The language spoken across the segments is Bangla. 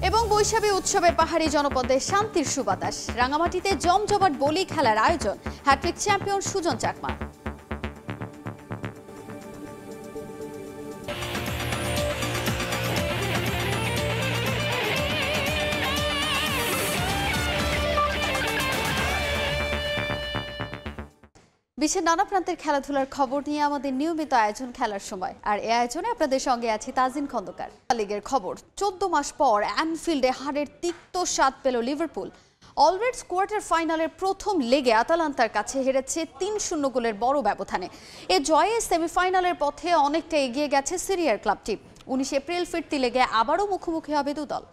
এবং বৈশাখী উৎসবে পাহাড়ি জনপদে শান্তির সুবাতাস। রাঙামাটিতে জমজমাট বলি খেলার আয়োজন, হ্যাট্রিক চ্যাম্পিয়ন সুজন চাকমা। বিশ্বের নানা প্রান্তের খেলাধুলার খবর নিয়ে আমাদের নিয়মিত আয়োজন খেলার সময়, আর এই আয়োজনে আপনাদের সঙ্গে আছি তাজিন খন্দকার। লিগের খবর, 14 মাস পর অ্যানফিল্ডে হারের তিক্ত স্বাদ পেল লিভারপুল। অলরেডস কোয়ার্টার ফাইনালের প্রথম লেগে আতালান্তার কাছে হেরেছে 3-0 গোলের বড় ব্যবধানে। এ জয়ে সেমিফাইনালের পথে অনেকটা এগিয়ে গেছে সিরিয়ার ক্লাবটি। 19 এপ্রিল ফিরতি লেগে আবারও মুখোমুখি হবে দুদল।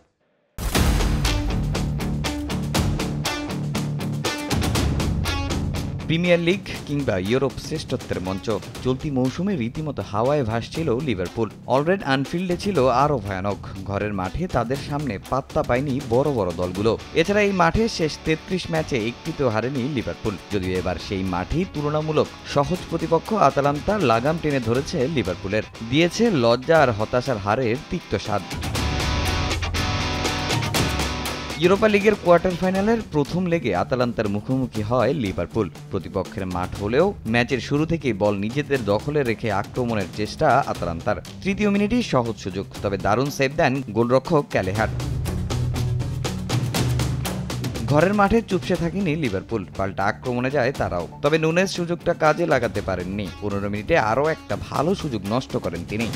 প্রিমিয়ার লিগ কিংবা ইউরোপ শ্রেষ্ঠত্বের মঞ্চ, চলতি মৌসুমে রীতিমতো হাওয়ায় ভাসছিল লিভারপুল। অলরেড আনফিল্ডে ছিল আরও ভয়ানক। ঘরের মাঠে তাদের সামনে পাত্তা পায়নি বড় বড় দলগুলো। এছাড়া এই মাঠে শেষ 33 ম্যাচে একটিতেও হারেনি লিভারপুল। যদিও এবার সেই মাঠেই তুলনামূলক সহজ প্রতিপক্ষ আতালান্তা লাগাম টেনে ধরেছে লিভারপুলের, দিয়েছে লজ্জা আর হতাশার হারের তিক্ত স্বাদ। ইউরোপা লিগের কোয়ার্টার ফাইনালের প্রথম লেগে আতালান্তার মুখোমুখি হয় লিভারপুল। প্রতিপক্ষের মাঠ হলেও ম্যাচের শুরু থেকেই বল নিজেদের দখলে রেখে আক্রমণের চেষ্টা আতালান্তার। তৃতীয় মিনিটেই সহজ সুযোগ, তবে দারুণ সেভ দেন গোলরক্ষক ক্যালেহার। ঘরের মাঠে চুপসে থাকেনি লিভারপুল, পাল্টা আক্রমণে যায় তারাও। তবে নুনেজ সুযোগটা কাজে লাগাতে পারেননি। 15 মিনিটে আরও একটা ভালো সুযোগ নষ্ট করেন তিনি।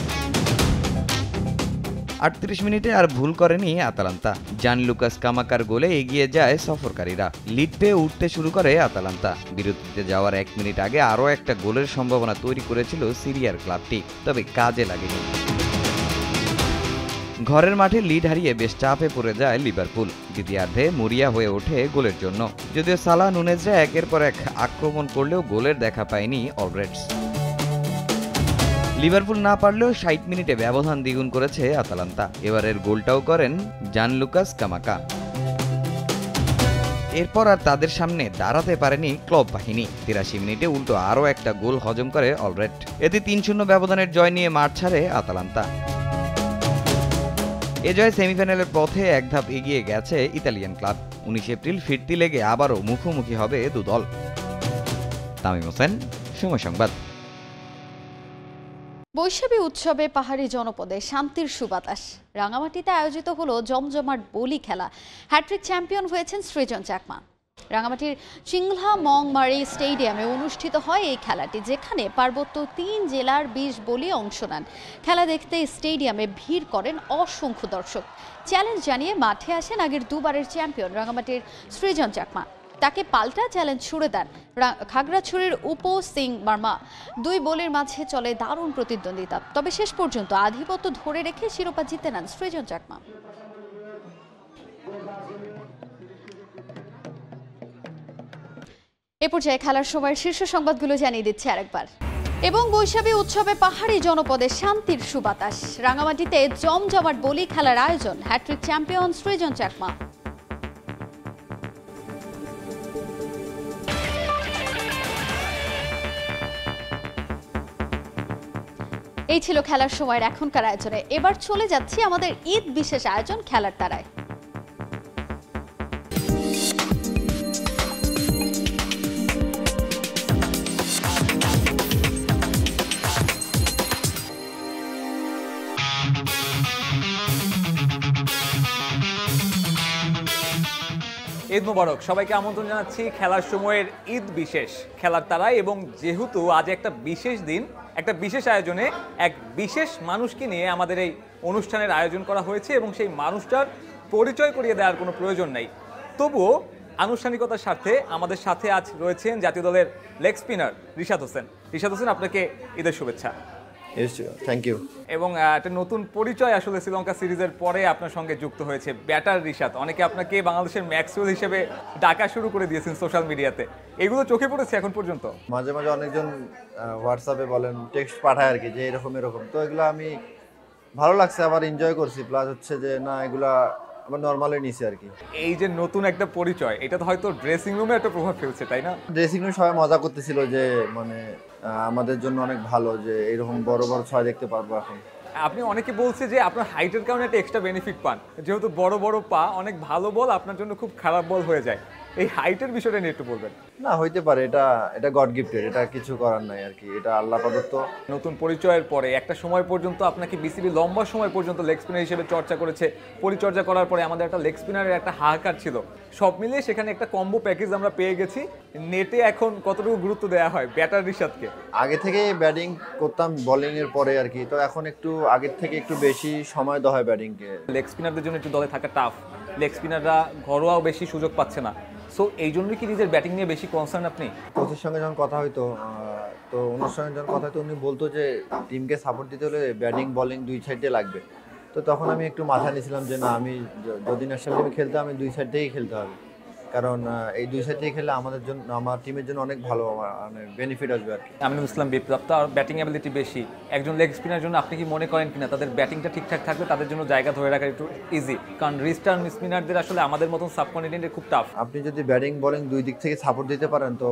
38 মিনিটে আর ভুল করেনি আতালান্তা। জান লুকাস কামাকার গোলে এগিয়ে যায় সফরকারীরা। লিড পেয়ে উঠতে শুরু করে আতালান্তা। বিরতিতে যাওয়ার 1 মিনিট আগে আরও একটা গোলের সম্ভাবনা তৈরি করেছিল সিরিয়ার ক্লাবটি, তবে কাজে লাগেনি। ঘরের মাঠে লিড হারিয়ে বেশ চাপে পড়ে যায় লিভারপুল। দ্বিতীয়ার্ধে মরিয়া হয়ে ওঠে গোলের জন্য। যদিও সালা নুনেজরা একের পর এক আক্রমণ করলেও গোলের দেখা পায়নি অলরেডস। লিভারপুল না পারলেও 60 মিনিটে ব্যবধান দ্বিগুণ করেছে আতালান্তা। এবারের গোলটাও করেন জান লুকাস কামাকা। এরপর আর তাদের সামনে দাঁড়াতে পারেনি ক্লাব বাহিনী। 83 মিনিটে উল্টো আরও একটা গোল হজম করে অলরেড। এতে 3-0 ব্যবধানের জয় নিয়ে মাঠ ছাড়ে আতালান্তা। এ জয় সেমিফাইনালের পথে এক ধাপ এগিয়ে গেছে ইতালিয়ান ক্লাব। 19 এপ্রিল ফিরতি লেগে আবারও মুখোমুখি হবে দুদল। তামিম হোসেন, সময় সংবাদ। বৈশাখী উৎসবে পাহাড়ি জনপদে শান্তির সুবাতাস। রাঙামাটিতে আয়োজিত হলো জমজমাট বলি খেলা। হ্যাট্রিক চ্যাম্পিয়ন হয়েছেন সৃজন চাকমা। রাঙামাটির চিংলা মংমারি স্টেডিয়ামে অনুষ্ঠিত হয় এই খেলাটি, যেখানে পার্বত্য 3 জেলার 20 বলি অংশ নেন। খেলা দেখতে স্টেডিয়ামে ভিড় করেন অসংখ্য দর্শক। চ্যালেঞ্জ জানিয়ে মাঠে আসেন আগের দুবারের চ্যাম্পিয়ন রাঙামাটির সৃজন চাকমা। তাকে পাল্টা চ্যালেঞ্জ ছুড়ে দেন খাগড়াছড়ির উপ সিং বার্মা। 2 বলির মাঝে চলে দারুণ প্রতিদ্বন্দ্বিতা, তবে শেষ পর্যন্ত আধিপত্য ধরে রেখে শিরোপা জিতে নেন সৃজন চাকমা। এ পর্যায়ে খেলার সময়ের শীর্ষ সংবাদগুলো জানিয়ে দিচ্ছে আরেকবার। এবং বৈশাখী উৎসবে পাহাড়ি জনপদে শান্তির সুবাতাস। রাঙামাটিতে জমজমাট বলি খেলার আয়োজন, হ্যাট্রিক চ্যাম্পিয়ন সৃজন চাকমা। এই ছিল খেলার সময়ের এখনকার আয়োজনে। এবার চলে যাচ্ছি আমাদের ঈদ বিশেষ আয়োজন খেলার তারায়। ঈদ মোবারক, সবাইকে আমন্ত্রণ জানাচ্ছি খেলার সময়ের ঈদ বিশেষ খেলার তারায়। এবং যেহেতু আজ একটা বিশেষ দিন, একটা বিশেষ আয়োজনে এক বিশেষ মানুষকে নিয়ে আমাদের এই অনুষ্ঠানের আয়োজন করা হয়েছে এবং সেই মানুষটার পরিচয় করিয়ে দেওয়ার কোনো প্রয়োজন নেই। তবুও আনুষ্ঠানিকতার স্বার্থে আমাদের সাথে আজ রয়েছেন জাতীয় দলের লেগ স্পিনার রিশাদ হোসেন। রিশাদ হোসেন, আপনাকে ঈদের শুভেচ্ছা। Thank you. এবং একটা নতুন পরিচয় আসলে শ্রীলঙ্কা সিরিজের পরে আপনার সঙ্গে যুক্ত হয়েছে, ব্যাটার রিশাদ। অনেকে আপনাকে বাংলাদেশের ম্যাক্সওয়েল হিসেবে ডাকা শুরু করে দিয়েছেন সোশ্যাল মিডিয়াতে, এগুলো চোখে পড়েছে এখন পর্যন্ত? মাঝে মাঝে অনেকজন হোয়াটসঅ্যাপে বলেন, টেক্সট পাঠায় আর কি, যে এরকম, তো এগুলো আমি ভালো লাগছে, আবার এনজয় করছি। প্লাস হচ্ছে যে না, এগুলা আবার নর্মালি নিছি আর কি। এই যে নতুন একটা পরিচয়, এটা তো হয়তো ড্রেসিং রুমে একটা প্রভাব ফেলছে, তাই না? ড্রেসিং রুমে সবাই মজা করতেছিল যে মানে আমাদের জন্য অনেক ভালো যে এরকম বড় বড় ছয় দেখতে পারবো এখন। আপনি অনেকে বলছে যে আপনার হাইটের কারণে একটা এক্সট্রা বেনিফিট পান, যেহেতু বড় বড় পা, অনেক ভালো বল আপনার জন্য খুব খারাপ বল হয়ে যায়। এই হাইটের বিষয়টা নিয়ে একটু বলবেন। না, হইতে পারে, এটা এটা গড গিফটেড, এটা কিছু করার নাই আর কি, এটা আল্লাহ প্রদত্ত। নতুন পরিচয়ের পরে একটা সময় পর্যন্ত আপনাকে বিসিবি লম্বা সময় পর্যন্ত লেগ স্পিনার হিসেবে চর্চা করেছে। পরিচর্যা করার পরে আমাদের একটা লেগ স্পিনারের একটা হাহাকার ছিল। সব মিলিয়ে সেখানে একটা কম্বো প্যাকেজ আমরা পেয়ে গেছি। নেটে এখন কতটুকু গুরুত্ব দেওয়া হয় ব্যাটার রিশাদকে? আগে থেকে ব্যাটিং করতাম বোলিং এর পরে আর কি, তো এখন একটু আগের থেকে একটু বেশি সময় দেওয়া হয় ব্যাটিংকে। লেগ স্পিনারদের জন্য একটু দলে থাকা টাফ, লেগ স্পিনাররা ঘরোয়াও বেশি সুযোগ পাচ্ছে না। সো এই জন্যই কি নিজের ব্যাটিং নিয়ে বেশি কনসার্ন আপনি? কোচের সঙ্গে যখন কথা হইতো, তো ওনার সঙ্গে যখন কথা হইতো উনি বলতো যে টিমকে সাপোর্ট দিতে হলে ব্যাটিং বোলিং দুই সাইডে লাগবে। তো তখন আমি একটু মাথা নিয়েছিলাম যে না, আমি যদি ন্যাশনাল টিমে খেলতে আমি দুই সাইড থেকেই খেলতে হবে, কারণ এই দুই সাইড থেকে খেললে আমাদের জন্য, আমার টিমের জন্য অনেক ভালো মানে বেনিফিট আসবে আর কি। আমিনুল ইসলাম বিপ্লব, তার ব্যাটিং অ্যাবিলিটি বেশি। একজন লেগ স্পিনার জন্য আপনি কি মনে করেন কিনা তাদের ব্যাটিংটা ঠিকঠাক থাকলে তাদের জন্য জায়গা ধরে রাখা একটু ইজি? কারণ রিস্টার্ন স্পিনারদের আসলে আমাদের মতন সাবকন্টিনেন্টে খুব টাফ। আপনি যদি ব্যাটিং বোলিং দুই দিক থেকে সাপোর্ট দিতে পারেন তো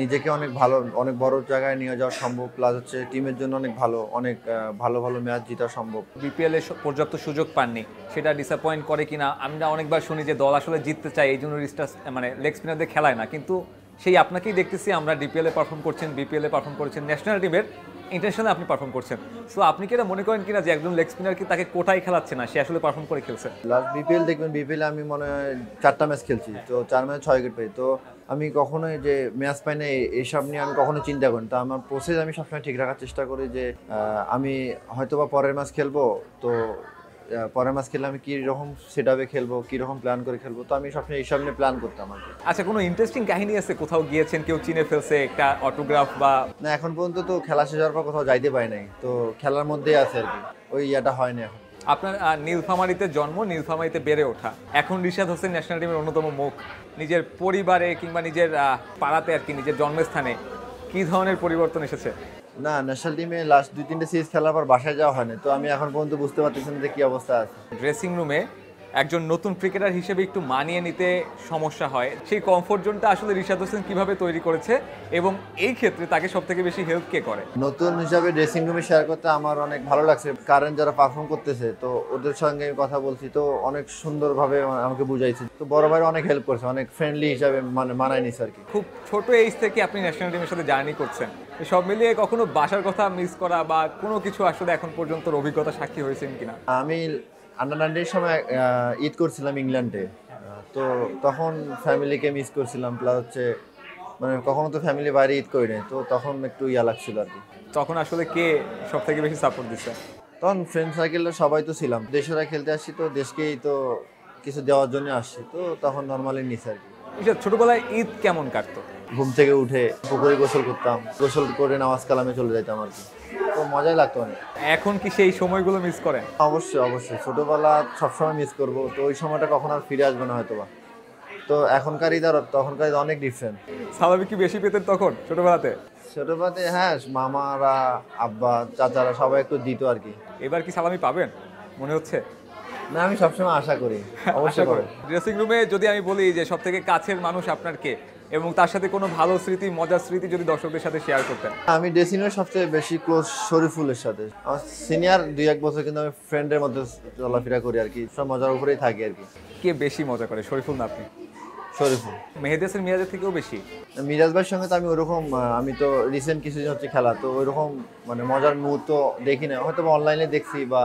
নিজেকে অনেক ভালো, অনেক বড় জায়গায় নিয়ে যাওয়া সম্ভব, প্লাস হচ্ছে টিমের জন্য অনেক ভালো, অনেক ভালো ভালো ম্যাচ জেতা সম্ভব। বিপিএলে পর্যাপ্ত সুযোগ পাননি, সেটা ডিসঅ্যাপয়েন্ট করে কিনা? আমরা অনেকবার শুনি যে দল আসলে জিততে চায়, এই জন্য রিস্টার মানে লেগ স্পিনারদের খেলায় না, কিন্তু সেই আপনাকেই দেখতেছি আমরা ডিপিএলে পারফর্ম করছেন, বিপিএলে পারফর্ম করেছেন, ন্যাশনাল টিমের ইন্টারন্যাশনালে আপনি পারফর্ম করছেন। সো আপনি কি এটা মনে করেন কিনা যে একজন লেগ স্পিনার কি তাকে কোটায় খেলাচ্ছে না, সে আসলে পারফর্ম করে খেলছে? লাস্ট বিপিএল দেখবেন, বিপিএলে আমি মনে হয় 4টা ম্যাচ খেলছি, তো 4 ম্যাচ 6 উইকেট পাই। তো আমি কখনোই যে ম্যাচ পাই না এইসব নিয়ে আমি কখনো চিন্তা করি। তো আমার প্রসেস আমি সবসময় ঠিক রাখার চেষ্টা করি যে আমি হয়তো বা পরের ম্যাচ খেলবো, তো পরের ম্যাচ খেললে আমি কীরকম সেট আপে খেলবো, কীরকম প্ল্যান করে খেলবো, তো আমি সবসময় এইসব নিয়ে প্ল্যান করতাম আর কি। আচ্ছা, কোনো ইন্টারেস্টিং কাহিনী আছে? কোথাও গিয়েছেন, কেউ চিনে ফেলছে, একটা অটোগ্রাফ বা? না, এখন পর্যন্ত তো খেলা শেষ হওয়ার পর কোথাও যাইতে পারি নাই, তো খেলার মধ্যেই আছে আর কি, ওই ইয়াটা হয়নি এখন। আপনার নীলফামারীতে জন্ম, নীলফামারীতে বেড়ে ওঠা, এখন রিশাদ হোসেন ন্যাশনাল টিমের অন্যতম মুখ। নিজের পরিবারে কিংবা নিজের পাড়াতে আর কি, নিজের জন্মস্থানে কি ধরনের পরিবর্তন এসেছে? না, ন্যাশনাল টিমে লাস্ট 2-3টে সিরিজ খেলার পর বাসায় যাওয়া হয়নি, তো আমি এখন পর্যন্ত বুঝতে পারতেছি না যে কী অবস্থা আছে। ড্রেসিং রুমে একজন নতুন ক্রিকেটার হিসেবে একটু মানিয়ে নিতে সমস্যা হয়, সেই কমফোর্ট জোনটা আসলে রিশাদ হোসেন কিভাবে তৈরি করেছে এবং এই ক্ষেত্রে তাকে সবথেকে বেশি হেল্প কে করে? নতুন হিসাবে ড্রেসিং রুমে শেয়ার করতে আমার অনেক ভালো লাগছে, কারণ যারা পারফর্ম করতেছে তো ওদের সঙ্গে আমি কথা বলছি, তো অনেক সুন্দরভাবে আমাকে বুঝাইছে, তো বড় ভাই অনেক হেল্প করছে, অনেক ফ্রেন্ডলি হিসাবে মানে মানায় নিছে আর কি। খুব ছোট এজ থেকে আপনি ন্যাশনাল টিমের সাথে জার্নি করছেন, সব মিলিয়ে কখনো বাসার কথা মিস করা বা কোনো কিছু আসলে এখন পর্যন্ত অভিজ্ঞতা সাক্ষী হয়েছেন কিনা? আমি আন্ডার-19 সময় ঈদ করছিলাম ইংল্যান্ডে, তো তখন ফ্যামিলিকে মিস করছিলাম, প্লাস হচ্ছে মানে কখনো তো ফ্যামিলি বাইরে ঈদ করি নাই, তো তখন একটু ইয়া লাগছিল আর কি। তখন আসলে কে সব থেকে বেশি সাপোর্ট দিচ্ছে? তখন ফ্রেন্ড সার্কেলে সবাই তো ছিলাম, দেশেরা খেলতে আসছি, তো দেশকেই তো কিছু দেওয়ার জন্য আসছি, তো তখন নর্মালি নিছে আর কি। ছোটবেলায় ঈদ কেমন কাটতো? ঘুম থেকে উঠে পুকুরে গোসল করতাম, গোসল করে নামাজ কালামে চলে যেতাম আর কি, তো মজাই লাগতো অনেক। এখন কি সেই সময়গুলো মিস করেন? অবশ্যই অবশ্যই, ছোটোবেলা সবসময় মিস করবো, তো ওই সময়টা কখন আর ফিরে আসবে না হয়তো বা। তো এখনকার ঈদ আর তখনকার ঈদ অনেক ডিফারেন্ট। স্বাভাবিক কি বেশি পেতেন তখন ছোটবেলাতে? ছোটোবেলাতে হ্যাঁ, মামারা, আব্বা, চাচারা সবাই একটু দিত আর কি। এবার কি সালামি পাবেন মনে হচ্ছে? না, আমি সবসময় আশা করি, অবশ্যই করে। ড্রেসিং রুমে যদি আমি বলি যে সব থেকে কাছের মানুষ আপনার কে, এবং তার সাথে কোনো ভালো স্মৃতি, মজার স্মৃতি যদি দর্শকদের সাথে শেয়ার করতেন? আমি ড্রেসিং রুমে সবচেয়ে বেশি ক্লোজ শরীফুলের সাথে, আমার সিনিয়র 2-1 বছর, কিন্তু আমি ফ্রেন্ডের মধ্যে চলাফেরা করি আর কি, সব মজার উপরেই থাকি আর কি। কে বেশি মজা করে, শরীফুল না আপনি? শরীফুল। মেহেদী হাসান মিরাজের থেকেও বেশি? মিরাজ ভাইয়ের সঙ্গে তো আমি ওরকম, আমি তো রিসেন্ট কিছুদিন হচ্ছে খেলা, তো ওইরকম মানে মজার মুহূর্ত দেখি না, হয়তো অনলাইনে দেখছি বা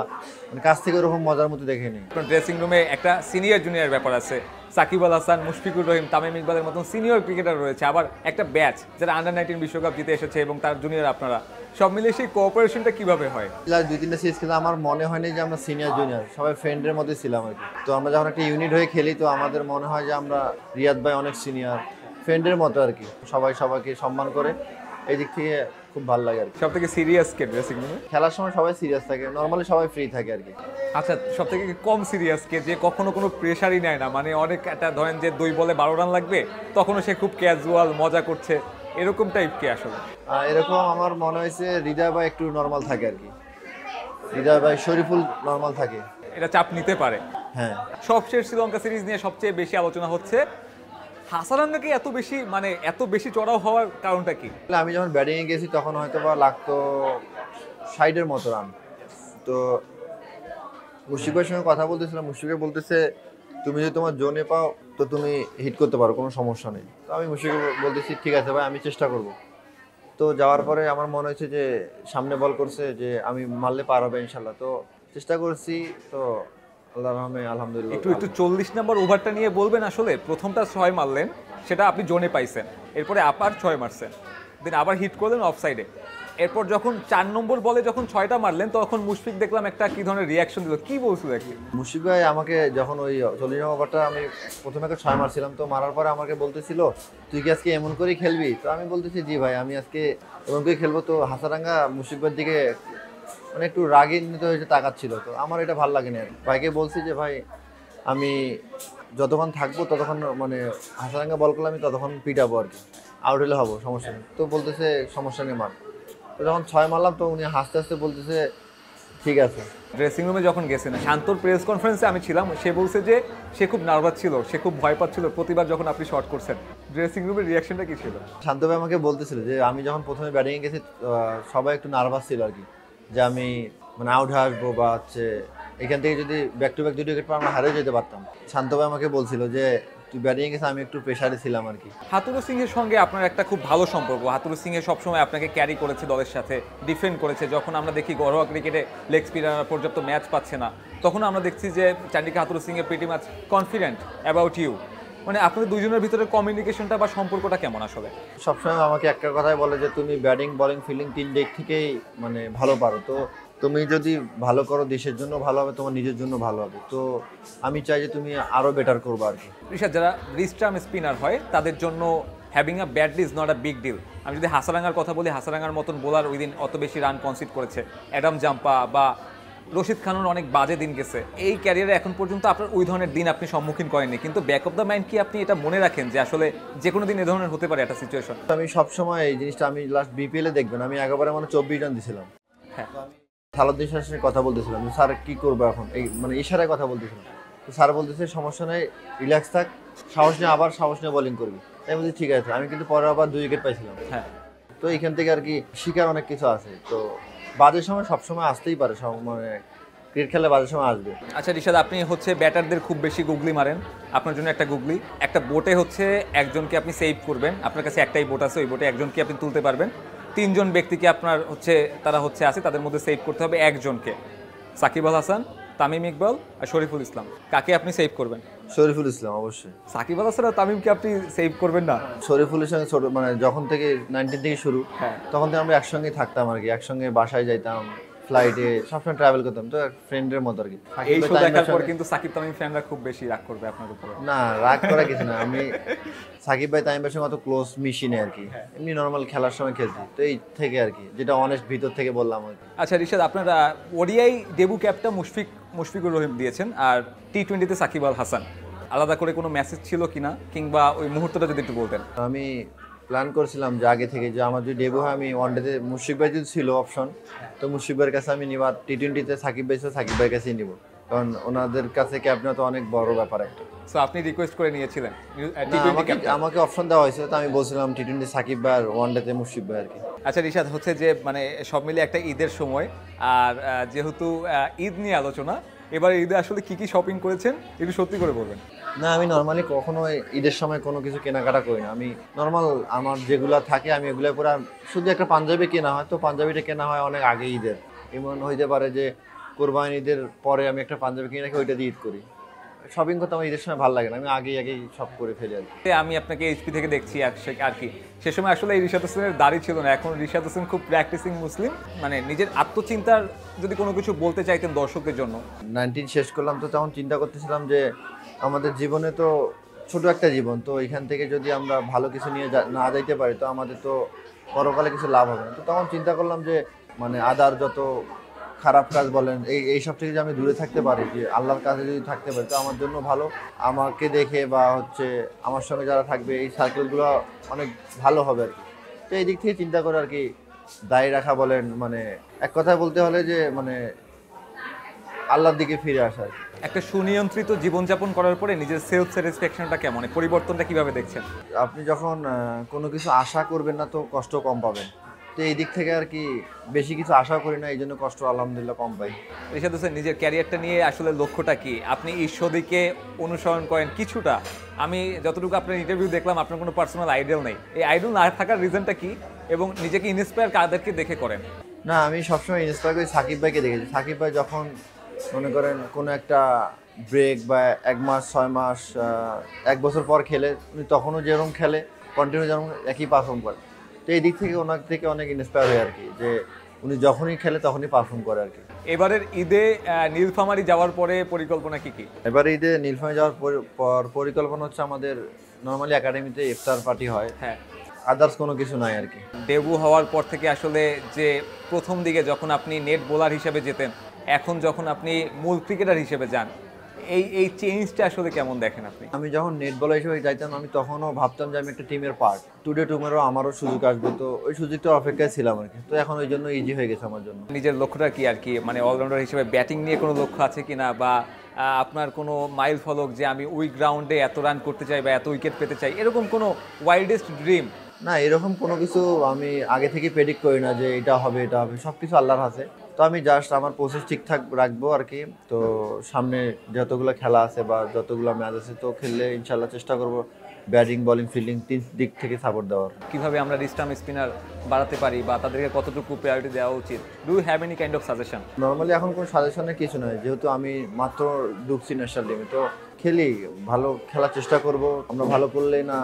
মানে কাছ থেকে ওরকম মজার মুহূর্ত দেখিনি। ড্রেসিং রুমে একটা সিনিয়র জুনিয়র ব্যাপার আছে, সাকিব আল হাসান, মুশফিকুর রহিম, তামিম ইকবালের মতন সিনিয়র ক্রিকেটার রয়েছে, আবার একটা ব্যাচ যারা আন্ডার-19 বিশ্বকাপ জিতে এসেছে এবং তার জুনিয়র আপনারা, সব মিলিয়ে সেই কোঅপারেশনটা কিভাবে হয়? লাস্ট 2-3টা সিরিজ খেলে আমার মনে হয়নি যে আমরা সিনিয়র জুনিয়র, সবাই ফ্রেন্ডের মধ্যে ছিলাম আর কি। তো আমরা যখন একটা ইউনিট হয়ে খেলি, তো আমাদের মনে হয় যে আমরা রিয়াদ ভাই অনেক সিনিয়র, ফ্রেন্ডের মতো আর কি, সবাই সবাইকে সম্মান করে, এই দিক থেকে খুব ভালো লাগে আর কি। সব থেকে সিরিয়াস কে ড্রেসিং রুমে? খেলার সময় সবাই সিরিয়াস থাকে, নর্মালি সবাই ফ্রি থাকে আর কি। আচ্ছা, সব থেকে কম সিরিয়াস কে, যে কখনো কোনো প্রেশারই নেয় না, মানে অনেক একটা ধরেন যে 2 বলে 12 রান লাগবে, তখনও সে খুব ক্যাজুয়াল মজা করছে, এরকম টাইপ কে আসলে? এরকম আমার মনে হয়েছে হৃদয় ভাই একটু নর্মাল থাকে আর কি, হৃদয় ভাই, শরীফুল নর্মাল থাকে। এটা চাপ নিতে পারে। হ্যাঁ, সবশেষ শ্রীলঙ্কা সিরিজ নিয়ে সবচেয়ে বেশি আলোচনা হচ্ছে, হাসারাঙ্গাকে এত বেশি মানে এত বেশি চড়াও হওয়ার কারণটা কি? আমি যখন ব্যাটিংয়ে গেছি তখন হয়তো বা লাগতো 60-এর মতো রান, তো মুশফিক ভাইয়ের সঙ্গে কথা বলতেছিলাম, মুশফিক ভাই বলতেছে তুমি যদি তোমার জোনে পাও তো তুমি হিট করতে পারো, কোনো সমস্যা নেই। তো আমি মুশফিক বলতেছি ঠিক আছে ভাই, আমি চেষ্টা করব। তো যাওয়ার পরে আমার মনে হয়েছে যে সামনে বল করছে যে আমি মারলে পার হবে ইনশাল্লাহ, তো চেষ্টা করছি। তো আল্লাহর রহমে আলহামদুলিল্লাহ। একটু 40 নম্বর ওভারটা নিয়ে বলবেন। আসলে প্রথমটা 6 মারলেন, সেটা আপনি জোনে পাইছেন, এরপরে আবার 6 মারছেন, দেন আবার হিট করলেন অফ সাইডে। এরপর যখন 4 নম্বর বলে যখন 6টা মারলেন, তখন মুশফিক দেখলাম একটা কি ধরনের রিয়াকশন দিল, কি বলছিল কি? মুশফিক ভাই আমাকে যখন ওই 40 নম্বর ওভারটা আমি প্রথমে একটা 6 মারছিলাম, তো মারার পরে আমাকে বলতেছিল তুই কি আজকে এমন করেই খেলবি? তো আমি বলতেছি জি ভাই, আমি আজকে এমন করেই খেলবো। তো হাসারাঙ্গা মুশফিক ভাইয়ের দিকে মানে একটু রাগিন্বিত হয়েছে তাকাচ্ছিল, তো আমার এটা ভালো লাগেনি আর কি। ভাইকে বলছি যে ভাই আমি যতক্ষণ থাকবো ততক্ষণ মানে হাসারাঙ্গা বল করলে আমি ততক্ষণ পিটাবো আর কি, আউট হলে হবো, সমস্যা নেই। তো বলতেছে সমস্যা নেই মার। তো যখন 6 মারলাম তো উনি হাসতে হাসতে বলতেছে ঠিক আছে। ড্রেসিং রুমে যখন গেছেন, শান্তর প্রেস কনফারেন্সে আমি ছিলাম, সে বলছে যে সে খুব নার্ভাস ছিল, সে খুব ভয় পাচ্ছিল প্রতিবার যখন আপনি শট করছেন। ড্রেসিং রুমের রিয়াকশনটা কি ছিল? শান্ত ভাই আমাকে বলতেছিল যে আমি যখন প্রথমে ব্যাটিংয়ে গেছি সবাই একটু নার্ভাস ছিল আর কি, যে আমি মানে আউট হয়ে আসবো বা হচ্ছে এখান থেকে যদি ব্যাক টু ব্যাক 2 উইকেট পর আমরা হারিয়ে যেতে পারতাম। শান্ত ভাই আমাকে বলছিল যে তুই ব্যাটিংয়ে গেছে, আমি একটু প্রেশারে ছিলাম আর কি। হাতুরু সিংহের সঙ্গে আপনার একটা খুব ভালো সম্পর্ক। হাতুরু সিংহে সবসময় আপনাকে ক্যারি করেছে দলের সাথে, ডিফেন্ড করেছে। যখন আমরা দেখি ঘরোয়া ক্রিকেটে লেগ স্পিনার পর্যাপ্ত ম্যাচ পাচ্ছে না, তখন আমরা দেখছি যে Chandika Hathurusinghe pretty much confident about you. মানে আপনাদের দুইজনের ভিতরে কমিউনিকেশনটা বা সম্পর্কটা কেমন আসলে? সবসময় আমাকে একটা কথাই বলে যে তুমি ব্যাটিং বোলিং ফিল্ডিং 3 দিক থেকেই মানে ভালো পারো, তো তুমি যদি ভালো করো দেশের জন্য ভালো হবে, তোমার নিজের জন্য ভালো হবে। তো আমি চাই যে তুমি আরও বেটার করবো আর কি। ঋষাদ, যারা রিস্টার্ম স্পিনার হয় তাদের জন্য having a bad is not a big deal. আমি যদি হাসারাঙ্গার কথা বলি, হাসারাঙ্গার মতন বোলার ওই দিন অত বেশি রান কনসিড করেছে। অ্যাডাম জাম্পা বা রশিদ খানের অনেক বাজে দিন গেছে। এই ক্যারিয়ারে এখন পর্যন্ত আপনার ওই ধরনের দিন আপনি সম্মুখীন করেননি, কিন্তু ব্যাক অফ দ্য মাইন্ড কি আপনি এটা মনে রাখেন যে আসলে যে কোনো দিন এ ধরনের হতে পারে একটা সিচুয়েশন? আমি সবসময় এই জিনিসটা, আমি লাস্ট বিপিএলে দেখবেন আমি একেবারে মানে 24 রান দিয়েছিলাম। হ্যাঁ, সালাউদ্দিন স্যারের সাথে কথা বলতেছিলাম যে স্যার কি করবো এখন, এই মানে ইশারায় কথা বলতেছিলাম। তো স্যার বলতেছে সমস্যা নেই, রিল্যাক্স থাক, সাহস নিয়ে আবার সাহস নিয়ে বোলিং করবি। তাই বলছি ঠিক আছে। আমি কিন্তু পরে আবার 2 উইকেট পাইছিলাম। হ্যাঁ, তো এইখান থেকে আর কি শিকার অনেক কিছু আছে। তো বাজে সময় সবসময় আসতেই পারে, সব মানে ক্রিকেট খেলে বাজে সময় আসবে। আচ্ছা ঋষাদ, আপনি হচ্ছে ব্যাটারদের খুব বেশি গুগলি মারেন। আপনার জন্য একটা গুগলি, একটা বোটে হচ্ছে একজনকে আপনি সেভ করবেন। আপনার কাছে একটাই বোট আছে, ওই বোটে একজনকে আপনি তুলতে পারবেন। 3 জন ব্যক্তিকে আপনার হচ্ছে তারা হচ্ছে আছে, তাদের মধ্যে সেভ করতে হবে একজনকে। সাকিব আল হাসান, তামিম ইকবাল আর শরীফুল ইসলাম। কাকে আপনি সেভ করবেন? শরীফুল ইসলাম অবশ্যই। সাকিব আল হাসান আর তামিমকে আপনি সেভ করবেন না? শরীফুলের সঙ্গে ছোট মানে যখন থেকে 19 থেকে শুরু, হ্যাঁ, তখন থেকে আমরা একসঙ্গে থাকতাম আর কি, একসঙ্গে বাসায় যাইতাম, ফ্লাইটে সবসময় ট্রাভেল করতাম, তো ফ্রেন্ডের মতো আর কি। এই শো দেখার পর কিন্তু সাকিব তামিম ফ্যানরা খুব বেশি রাগ করবে আপনার উপরে। না, রাগ করা কিছু না। আমি সাকিব ভাই তামিম ভাইয়ের সঙ্গে অত ক্লোজ মিশিনি আর কি, এমনি নর্মাল খেলার সময় খেলছি, তো এই থেকে আর কি, যেটা অনেস্ট ভিতর থেকে বললাম আর কি। আচ্ছা ঋষাদ, আপনারা ওডিআই ডেবু ক্যাপটা মুশফিকুর রহিম দিয়েছেন, আর টি-20তে সাকিব আল হাসান। আলাদা করে কোনো মেসেজ ছিল কিনা, কিংবা ওই মুহূর্তটা যদি একটু বলতেন? আমি প্ল্যান করছিলাম যে আগে থেকে যে আমার যদি ডেবু হয়, আমি ওয়ানডেতে মুশফিক ভাই যদি ছিল অপশন, তো মুশফিক ভাইয়ের কাছে আমি নিব, আর টি-20তে সাকিব ভাই ছিল, সাকিব ভাইয়ের কাছেই নিব, কারণ ওনাদের কাছে ক্যাপ নেওয়া তো অনেক বড় ব্যাপার একটা। সো আপনি রিকোয়েস্ট করে নিয়েছিলেন না, আমাকে অপশন দেওয়া হয়েছে, তো আমি বলছিলাম টি-20 সাকিব ভাই আর ওয়ানডেতে মুশফিক ভাই আর কি। আচ্ছা ঋষাদ, হচ্ছে যে মানে সব মিলে একটা ঈদের সময়, আর যেহেতু ঈদ নিয়ে আলোচনা, এবার ঈদে আসলে কি কি শপিং করেছেন একটু সত্যি করে বলবেন। না, আমি নর্মালি কখনো ঈদের সময় কোনো কিছু কেনাকাটা করি না। আমি নর্মাল আমার যেগুলো থাকে আমি এগুলো পরে, শুধু একটা পাঞ্জাবি কেনা হয়, তো পাঞ্জাবিটা কেনা হয় অনেক আগে ঈদের। এমন হইতে পারে যে কোরবানি ঈদের পরে আমি একটা পাঞ্জাবি কিনে রাখি, ওইটা দিয়ে ঈদ করি। শপিং করতে আমার ঈদের সময় ভালো লাগে না, আমি আগেই সব করে ফেলি আর কি। আমি আপনাকে এইচপি থেকে দেখছি আর কি, সে সময় আসলে এই ঋষাদ হোসেনের দাড়ি ছিল না। এখন ঋষাদ হোসেন খুব প্র্যাকটিসিং মুসলিম। মানে নিজের আত্মচিন্তার যদি কোনো কিছু বলতে চাইতেন দর্শকদের জন্য। 19 শেষ করলাম, তো তখন চিন্তা করতেছিলাম যে আমাদের জীবনে তো ছোট একটা জীবন, তো এখান থেকে যদি আমরা ভালো কিছু নিয়ে না যাইতে পারি, তো আমাদের তো পরকালে কিছু লাভ হবে না। তো তখন চিন্তা করলাম যে মানে আদার যত খারাপ কাজ বলেন, এইসব থেকে যদি আমি দূরে থাকতে পারি, যে আল্লাহর কাছে যদি থাকতে পারি, তো আমার জন্য ভালো। আমাকে দেখে বা হচ্ছে আমার সঙ্গে যারা থাকবে, এই সার্কেলগুলো অনেক ভালো হবে আর কি। তো এই দিক থেকে চিন্তা করে আর কি দায়ী রাখা বলেন, মানে এক কথায় বলতে হলে যে মানে আল্লাহর দিকে ফিরে আসা। একটা সুনিয়ন্ত্রিত জীবনযাপন করার পরে নিজের সেলফ স্যাটিসফ্যাকশনটা কেমন, পরিবর্তনটা কিভাবে দেখছেন? আপনি যখন কোনো কিছু আশা করবেন না, তো কষ্ট কম পাবেন। তো এই দিক থেকে আর কি বেশি কিছু আশা করি না, এই জন্য কষ্ট আলহামদুলিল্লাহ কম পাই। রিশাদ হোসেন, নিজের ক্যারিয়ারটা নিয়ে আসলে লক্ষ্যটা কি? আপনি ঈশ্বরদীকে অনুসরণ করেন কিছুটা, আমি যতটুকু আপনার ইন্টারভিউ দেখলাম আপনার কোনো পার্সোনাল আইডল নেই, এই আইডল না থাকার রিজনটা কি এবং নিজেকে ইন্সপায়ার কাদেরকে দেখে করেন? না, আমি সবসময় ইন্সপায়ার করি সাকিব ভাইকে দেখেছি। সাকিব ভাই যখন মনে করেন কোনো একটা ব্রেক বা 1 মাস 6 মাস 1 বছর পর খেলে, উনি তখনও যেরকম খেলে কন্টিনিউ যেরকম একই পারফর্ম করে। তো এই দিক থেকে ওনার থেকে অনেক ইন্সপায়ার হয় আর কি, যে উনি যখনই খেলে তখনই পারফর্ম করে আর কি। এবারের ঈদে নীলফামারী যাওয়ার পরে পরিকল্পনা কি কি? এবারে ঈদে নীলফামারী যাওয়ার পর পরিকল্পনা হচ্ছে আমাদের নর্মালি একাডেমিতে ইফতার পার্টি হয়, হ্যাঁ, আদার্স কোনো কিছু নাই আর কি। ডেবু হওয়ার পর থেকে আসলে যে প্রথম দিকে যখন আপনি নেট বোলার হিসেবে যেতেন, এখন যখন আপনি মূল ক্রিকেটার হিসেবে যান, এই চেঞ্জটা আসলে কেমন দেখেন আপনি? আমি যখন নেট বলার হিসেবে যাইতাম, আমি তখনও ভাবতাম যে আমি একটা টিমের পার্ট, টুডে টুমেরও আমারও সুযোগ আসবে, তো ওই সুযোগটার অপেক্ষায় ছিলাম আর কি। তো এখন ওই জন্য ইজি হয়ে গেছে আমার জন্য। নিজের লক্ষ্যটা কি আর কি, মানে অলরাউন্ডার হিসেবে ব্যাটিং নিয়ে কোনো লক্ষ্য আছে কিনা, বা আপনার কোনো মাইল ফলক যে আমি ওই গ্রাউন্ডে এত রান করতে চাই বা এত উইকেট পেতে চাই, এরকম কোনো ওয়াইল্ডেস্ট ড্রিম? না, এরকম কোনো কিছু আমি আগে থেকে প্রেডিক্ট করি না যে এটা হবে এটা হবে, সব কিছু আল্লাহর হাতে। তো আমি জাস্ট আমার প্রসেস ঠিকঠাক রাখবো আর কি। তো সামনে যতগুলো খেলা আছে বা যতগুলো ম্যাচ আছে, তো খেললে ইনশাল্লাহ চেষ্টা করবো ব্যাটিং বলিং ফিল্ডিং 3 দিক থেকে সাপোর্ট দেওয়ার। কিভাবে আমরা রিস্টার্ম স্পিনার বাড়াতে পারি বা তাদেরকে কতটুকু প্রায়োরিটি দেওয়া উচিত? Do you have any kind of suggestion? Normally এখন কোনো সাজেশনের কিছু নয়, যেহেতু আমি মাত্র ঢুকছি ন্যাশনাল টিমে, তো খেলি, ভালো খেলার চেষ্টা করব। আমরা ভালো করলেই না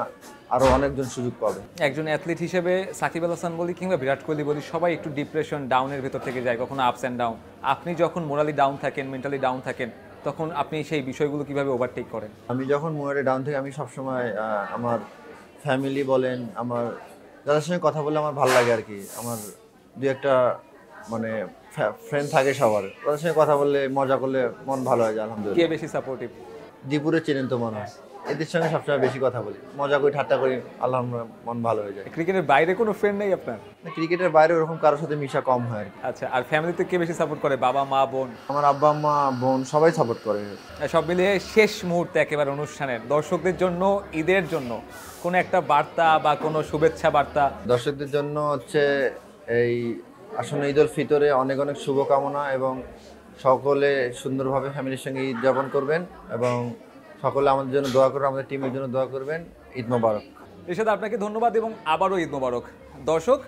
আরও অনেকজন সুযোগ পাবে। একজন অ্যাথলিট হিসেবে সাকিব আল হাসান বলি কিংবা বিরাট কোহলি বলি, সবাই একটু ডিপ্রেশন ডাউনের ভেতর থেকে যায়, কখনো আপস অ্যান্ড ডাউন। আপনি যখন মোরালি ডাউন থাকেন, মেন্টালি ডাউন থাকেন, তখন আপনি সেই বিষয়গুলো কিভাবে ওভারটেক করেন? আমি যখন মোয়ারে ডাউন থেকে, আমি সবসময় আমার ফ্যামিলি বলেন, আমার যাদের সঙ্গে কথা বলে আমার ভালো লাগে আর কি। আমার দু একটা মানে ফ্রেন্ড থাকে সবার, তাদের সঙ্গে কথা বললে মজা করলে মন ভালো হয়ে যায় কে আলহামদুলিল্লাহ। বেশি সাপোর্টিভ? দীপুরে চেনেন তো মনে হয়, এদের সঙ্গে সবসময় বেশি কথা বলি, মজা করি, ঠাট্টা করি, আল্লাহ মন ভালো হয়ে যায়। ক্রিকেটের বাইরে কোনো ফ্রেন্ড নেই আপনার? ক্রিকেটের বাইরে ওরকম কারোর সাথে মিশা কম হয় আর কি। আচ্ছা, আর ফ্যামিলিতে কে বেশি সাপোর্ট করে? বাবা, মা, বোন? আমার আব্বা আম্মা বোন সবাই সাপোর্ট করে। সব মিলিয়ে শেষ মুহূর্তে একেবারে অনুষ্ঠানের দর্শকদের জন্য, ঈদের জন্য কোনো একটা বার্তা বা কোনো শুভেচ্ছা বার্তা? দর্শকদের জন্য হচ্ছে এই আসন্ন ঈদ উল ফিতরে অনেক অনেক শুভকামনা, এবং সকলে সুন্দরভাবে ফ্যামিলির সঙ্গে ঈদ যাপন করবেন, এবং সকলে আমাদের জন্য দোয়া করবেন, আমাদের টিমের জন্য দোয়া করবেন। ঈদ মোবারক। রিশাদ, আপনাকে ধন্যবাদ এবং আবারও ঈদ মোবারক। দর্শক,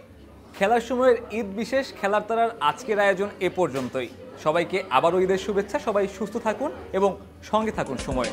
খেলার সময়ের ঈদ বিশেষ খেলার তারার আজকের আয়োজন এ পর্যন্তই। সবাইকে আবারও ঈদের শুভেচ্ছা। সবাই সুস্থ থাকুন এবং সঙ্গে থাকুন সময়ে।